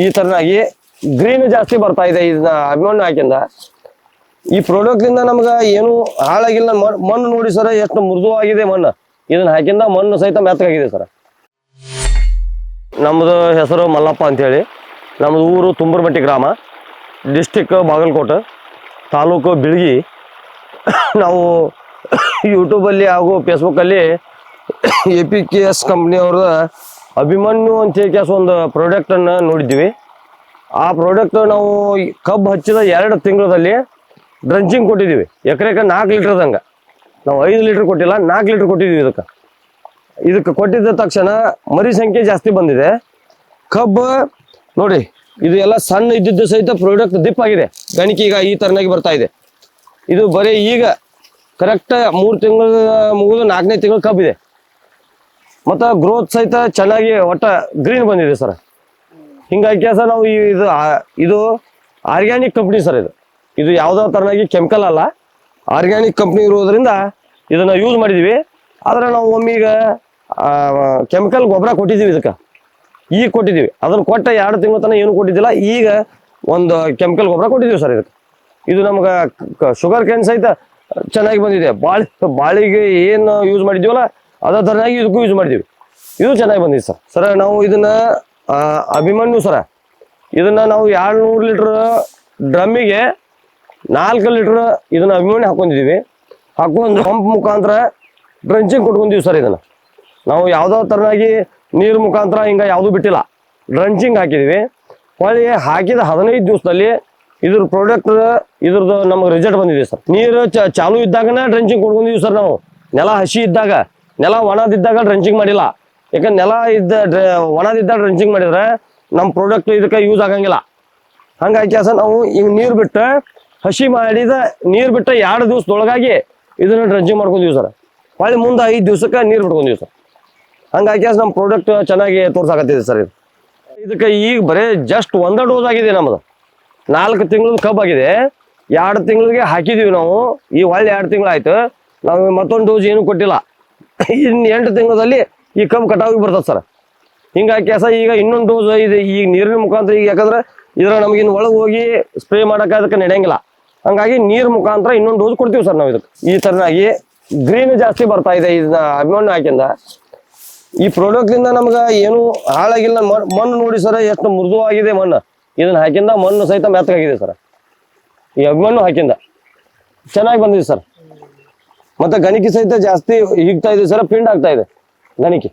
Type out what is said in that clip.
ಈ ತರನಾಗಿ ಗ್ರೀನ್ ಜಾಸ್ತಿ ಬರ್ತಾ ಇದೆ ಇದನ್ನ ಅಭಿಮನ್ಯು ಹಾಕಿಂದ. ಈ ಪ್ರಾಡಕ್ಟ್ ಇಂದ ನಮ್ಗ ಏನು ಹಾಳಾಗಿಲ್ಲ. ಮಣ್ಣು ನೋಡಿ ಸರ್ ಎಷ್ಟು ಮೃದುವಾಗಿದೆ ಮಣ್ಣು. ಇದನ್ನ ಹಾಕಿಂದ ಮಣ್ಣು ಸಹಿತ ಮೆತ್ತಗಾಗಿದೆ ಸರ್. ನಮ್ದು ಹೆಸರು ಮಲ್ಲಪ್ಪ ಅಂತೇಳಿ. ನಮ್ದು ಊರು ತುಂಬರಮಟ್ಟಿ ಗ್ರಾಮ, ಡಿಸ್ಟಿಕ್ ಬಾಗಲಕೋಟೆ, ತಾಲೂಕು ಬಿಳ್ಗಿ. ನಾವು ಯೂಟ್ಯೂಬಲ್ಲಿ ಹಾಗೂ ಫೇಸ್ಬುಕ್ಕಲ್ಲಿ APKS ಕಂಪ್ನಿಯವ್ರ ಅಭಿಮನ್ಯು ಅಂತ ಹೇಳಿ ಒಂದು ಪ್ರಾಡಕ್ಟನ್ನು ನೋಡಿದ್ವಿ. ಆ ಪ್ರಾಡಕ್ಟ್ ನಾವು ಕಬ್ಬು ಹಚ್ಚಿದ 2 ತಿಂಗಳಲ್ಲಿ ಡ್ರಂಚಿಂಗ್ ಕೊಟ್ಟಿದ್ದೀವಿ. ಎಕರೆಗೆ 4 ಲೀಟರ್ದಂಗೆ. ನಾವು 5 ಲೀಟರ್ ಕೊಟ್ಟಿಲ್ಲ, 4 ಲೀಟರ್ ಕೊಟ್ಟಿದ್ದೀವಿ. ಇದಕ್ಕೆ ಕೊಟ್ಟಿದ್ದ ತಕ್ಷಣ ಮರಿ ಸಂಖ್ಯೆ ಜಾಸ್ತಿ ಬಂದಿದೆ. ಕಬ್ಬು ನೋಡಿ, ಇದು ಎಲ್ಲ ಸಣ್ಣ ಇದ್ದಿದ್ದು ಸಹಿತ ಪ್ರಾಡಕ್ಟ್ ದಿಪ್ ಆಗಿದೆ. ಗಣಿಕೆ ಈಗ ಈ ತರನಾಗಿ ಬರ್ತಾ ಇದೆ. ಇದು ಬರೀ ಈಗ ಕರೆಕ್ಟ್ 3 ತಿಂಗಳು ಮುಗಿದು 4ನೇ ತಿಂಗಳು ಕಬ್ಬಿದೆ. ಮತ್ತು ಗ್ರೋತ್ ಸಹಿತ ಚೆನ್ನಾಗಿ ಒಟ್ಟ ಗ್ರೀನ್ ಬಂದಿದೆ ಸರ್. ಹಿಂಗಾಗಿ ಸರ್ ನಾವು ಇದು ಆರ್ಗ್ಯಾನಿಕ್ ಕಂಪ್ನಿ ಸರ್. ಇದು ಯಾವುದೋ ತರನಾಗಿ ಕೆಮಿಕಲ್ ಅಲ್ಲ, ಆರ್ಗ್ಯಾನಿಕ್ ಕಂಪ್ನಿ ಇರೋದ್ರಿಂದ ಇದನ್ನು ಯೂಸ್ ಮಾಡಿದ್ದೀವಿ. ಆದರೆ ನಾವು ಒಮ್ಮೀಗ ಕೆಮಿಕಲ್ ಗೊಬ್ಬರ ಕೊಟ್ಟಿದ್ದೀವಿ. ಈಗ ಕೊಟ್ಟಿದ್ದೀವಿ. ಅದನ್ನು ಕೊಟ್ಟ 2 ತಿಂಗಳ ತನಕ ಏನು ಕೊಟ್ಟಿದ್ದಿಲ್ಲ. ಈಗ ಒಂದು ಕೆಮಿಕಲ್ ಗೊಬ್ಬರ ಕೊಟ್ಟಿದ್ದೀವಿ ಸರ್. ಇದು ನಮ್ಗೆ ಶುಗರ್ ಕ್ಯಾನ್ ಸಹಿತ ಚೆನ್ನಾಗಿ ಬಂದಿದೆ. ಬಾಳಿಗೆ ಏನು ಯೂಸ್ ಮಾಡಿದ್ದೀವಲ್ಲ ಅದೇ ಥರನಾಗಿ ಇದಕ್ಕೂ ಯೂಸ್ ಮಾಡಿದ್ದೀವಿ. ಇದು ಚೆನ್ನಾಗಿ ಬಂದಿದೆ ಸರ್. ನಾವು ಇದನ್ನ ಅಭಿಮನ್ಯು ಸರ, ಇದನ್ನ ನಾವು 200 ಲೀಟ್ರ್ ಡ್ರಮ್ಮಿಗೆ 4 ಲೀಟ್ರ್ ಇದನ್ನ ಅಭಿಮನ್ಯು ಹಾಕೊಂಡಿದ್ದೀವಿ. ಹಾಕೊಂಡು ಪಂಪ್ ಮುಖಾಂತರ ಡ್ರಂಚಿಂಗ್ ಕೊಟ್ಕೊಂಡಿದ್ದೀವಿ ಸರ್. ಇದನ್ನು ನಾವು ಯಾವುದೋ ಥರನಾಗಿ ನೀರು ಮುಖಾಂತರ ಹಿಂಗೆ ಯಾವುದೂ ಬಿಟ್ಟಿಲ್ಲ, ಡ್ರಂಚಿಂಗ್ ಹಾಕಿದ್ದೀವಿ. ಹೊಳ್ಳಿ ಹಾಕಿದ 15 ದಿವಸದಲ್ಲಿ ಇದ್ರ ಪ್ರಾಡಕ್ಟ್ ಇದ್ರದ್ದು ನಮ್ಗೆ ರಿಸಲ್ಟ್ ಬಂದಿದೆ ಸರ್. ನೀರು ಚಾಲು ಇದ್ದಾಗನೇ ಡ್ರಂಚಿಂಗ್ ಕೊಟ್ಕೊಂಡಿದ್ದೀವಿ ಸರ್. ನಾವು ನೆಲ ಹಸಿ ಇದ್ದಾಗ, ನೆಲ ಒಣದಿದ್ದಾಗ ಡ್ರಂಚಿಂಗ್ ಮಾಡಿಲ್ಲ. ಯಾಕಂದ್ರೆ ನೆಲ ಒಣದಿದ್ದಾಗ ಡ್ರಂಚಿಂಗ್ ಮಾಡಿದ್ರೆ ನಮ್ಮ ಪ್ರಾಡಕ್ಟ್ ಇದಕ್ಕೆ ಯೂಸ್ ಆಗಂಗಿಲ್ಲ. ಹಂಗಾಗಿ ಸರ್ ನಾವು ಈಗ ನೀರು ಬಿಟ್ಟು ಹಸಿ ಮಾಡಿದ ನೀರು ಬಿಟ್ಟು 2 ದಿವಸದೊಳಗಾಗಿ ಇದನ್ನ ಡ್ರಂಚಿಂಗ್ ಮಾಡ್ಕೊಂಡಿದ್ದೀವಿ ಸರ್. ಹೊಳ್ಳಿ ಮುಂದೆ 5 ದಿವಸಕ್ಕೆ ನೀರು ಬಿಟ್ಕೊಂಡಿದ್ದೀವಿ ಸರ್. ಹಂಗಾಗಿ ನಮ್ಮ ಪ್ರಾಡಕ್ಟ್ ಚೆನ್ನಾಗಿ ತೋರ್ಸಾಕತ್ತಿದೆ ಸರ್. ಇದಕ್ಕೆ ಈಗ ಬರೀ ಜಸ್ಟ್ 1 ಡೋಸ್ ಆಗಿದೆ. ನಮ್ಮದು 4 ತಿಂಗಳದ ಕಬ್ಬು ಆಗಿದೆ. 2 ತಿಂಗಳಿಗೆ ಹಾಕಿದ್ದೀವಿ ನಾವು. ಈ ಹೊಳ್ಳಿ 2 ತಿಂಗಳಾಯ್ತು. ನಾವು ಮತ್ತೊಂದು ಡೋಸ್ ಏನು ಕೊಟ್ಟಿಲ್ಲ. ಇನ್ನು 8 ತಿಂಗಳಲ್ಲಿ ಈ ಕಬ್ಬು ಕಟಾವಿಗೆ ಬರ್ತದೆ ಸರ್. ಹಿಂಗಾಗಿ ಈಗ ಇನ್ನೊಂದು ಡೋಸ್ ಇದೆ. ಈಗ ನೀರಿನ ಮುಖಾಂತರ ಈಗ ಯಾಕಂದ್ರೆ ನಮಗಿನ್ನು ಒಳಗೆ ಹೋಗಿ ಸ್ಪ್ರೇ ಮಾಡೋಕೆ ಅದಕ್ಕೆ ನಡೆಯಂಗಿಲ್ಲ. ಹಂಗಾಗಿ ನೀರು ಮುಖಾಂತರ ಇನ್ನೊಂದು ಡೋಸ್ ಕೊಡ್ತೀವಿ ಸರ್ ನಾವು. ಇದಕ್ಕೆ ಈ ಥರನಾಗಿ ಗ್ರೀನ್ ಜಾಸ್ತಿ ಬರ್ತಾ ಇದೆ ಇದನ್ನ ಅಭಿಮನ್ಯು ಹಾಕಿಂದ. ಈ ಪ್ರಾಡಕ್ಟಿಂದ ನಮ್ಗೆ ಏನು ಹಾಳಾಗಿಲ್ಲ. ಮಣ್ಣು ನೋಡಿ ಸರ್ ಎಷ್ಟು ಮೃದುವಾಗಿದೆ ಮಣ್ಣು. ಇದನ್ನ ಹಾಕಿಂದ ಮಣ್ಣು ಸಹಿತ ಮೆತ್ತಗಾಗಿದೆ ಸರ್. ಈ ಅಭಿಮನ್ಯು ಹಾಕಿಂದ ಚೆನ್ನಾಗಿ ಬಂದಿದೆ ಸರ್. ಮತ್ತು ಗಣಿಕೆ ಸಹಿತ ಜಾಸ್ತಿ ಹಿಗ್ತಾ ಇದೆ ಸರ್. ಪಿಂಡ್ ಆಗ್ತಾ ಇದೆ ಗಣಿಕೆ.